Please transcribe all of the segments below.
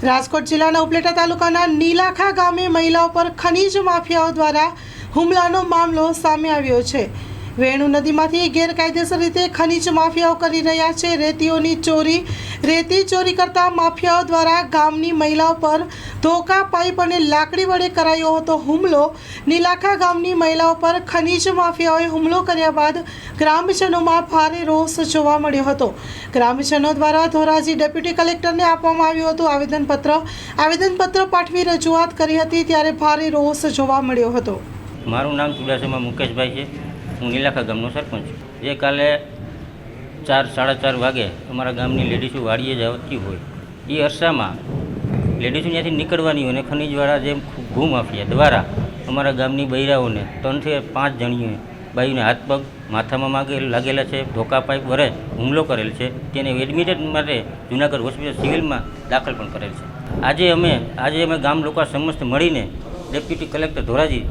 રાજકોટ જિલ્લાના ઉપલેટા તાલુકાના નીલાખા ગામે મહિલાઓ પર ખનીજ માફિયાઓ દ્વારા હુમલાનો મામલો સામે આવ્યો છે। વેણુ નદીમાંથી ગેરકાયદેસર રીતે ખનીજ માફિયાઓ કરી રહ્યા છે। રેતી ચોરી કરતા માફિયાઓ દ્વારા ગામની મહિલાઓ પર ધોકા પાઇપ અને લાકડી વડે કરાયો હતો હુમલો। નીલાખા ગામની મહિલાઓ પર ખનીજ માફિયાઓએ હુમલો કર્યા બાદ ગ્રામજનોમાં ભારે રોષ જોવા મળ્યો હતો। ગ્રામજનો દ્વારા ધોરાજી ડેપ્યુટી કલેક્ટરને આપવામાં આવ્યું હતું આવેદનપત્ર પાઠવી રજૂઆત કરી હતી ત્યારે ભારે રોષ જોવા મળ્યો હતો। મારું નામ ચુડાસમા મુકેશભાઈ છે। હું નીલાખા ગામનો સરપંચ છું। જે કાલે 4-4:30 વાગે અમારા ગામની લેડીઝો વાડીએ જતી હોય એ અરસામાં લેડીઝો ત્યાંથી નીકળવાની હોય અને ખનીજવાળા જે ભૂમાફિયા દ્વારા અમારા ગામની બૈરાઓને 3 થી 5 જણીઓએ બાઈઓને હાથ પગ માથામાં લાગેલા છે, ધોકા પાઇપ વડે હુમલો કરેલ છે। તેને એડમિટેડ માટે જુનાગઢ હોસ્પિટલ સિવિલમાં દાખલ પણ કરેલ છે। આજે અમે ગામ લોકો સમસ્ત મળીને ડેપ્યુટી કલેક્ટર ધોરાજી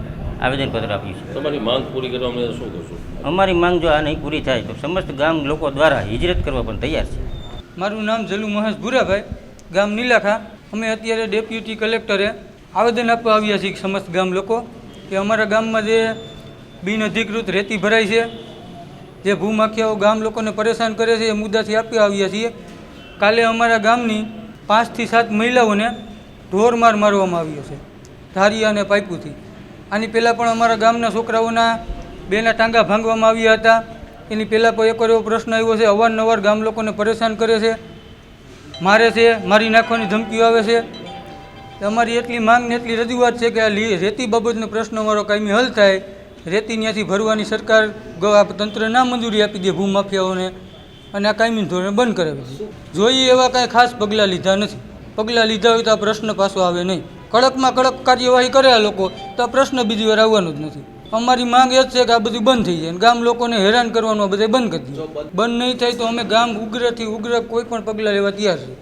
આવેદનપત્ર આપ્યું છે। તમારી માંગ પૂરી કરવા અમે શું કરશો? અમારી માંગ જો આ નહીં પૂરી થાય તો સમસ્ત ગામ લોકો દ્વારા હિજરત કરવા પણ તૈયાર છે। મારું નામ જલુ મહેશ ભુરાભાઈ, ગામ નીલાખા। અમે અત્યારે ડેપ્યુટી કલેક્ટરે આવેદન આપવા આવ્યા છીએ સમસ્ત ગામ લોકો કે અમારા ગામમાં જે બિનઅધિકૃત રેતી ભરાય છે, જે ભૂમાફિયાઓ ગામ લોકોને પરેશાન કરે છે એ મુદ્દાથી આપવા આવ્યા છીએ। કાલે અમારા ગામની 5 થી 7 મહિલાઓને ઢોરમાર મારવામાં આવ્યો છે ધારિયા અને પાઇપુથી। આની પહેલાં પણ અમારા ગામના છોકરાઓના 2ના ટાંગા ભાંગવામાં આવ્યા હતા। એની પહેલાં પણ એક એવો પ્રશ્ન આવ્યો છે, અવારનવાર ગામ લોકોને પરેશાન કરે છે, મારે છે, મારી નાખવાની ધમકીઓ આવે છે। અમારી એટલી માંગ ને એટલી રજૂઆત છે કે આ રેતી બાબતનો પ્રશ્ન અમારો કાયમી હલ થાય, રેતી ત્યાંથી ભરવાની સરકાર તંત્ર ના મંજૂરી આપી દે ભૂમાફિયાઓને અને આ કાયમી ધોરણે બંધ કરાવી દે। જોઈએ એવા કાંઈ ખાસ પગલાં લીધા નથી। પગલાં લીધા હોય તો આ પ્રશ્ન પાછો આવે નહીં। કડકમાં કડક કાર્યવાહી કરે આ લોકો તો આ પ્રશ્ન બીજી વાર આવવાનો જ નથી। અમારી માંગ એ જ છે કે આ બધું બંધ થઈ જાય અને ગામ લોકોને હેરાન કરવાનું આ બધે બંધ કરી દે। બંધ નહીં થાય તો અમે ગામ ઉગ્રથી ઉગ્ર કોઈ પણ પગલાં લેવા તૈયાર છીએ।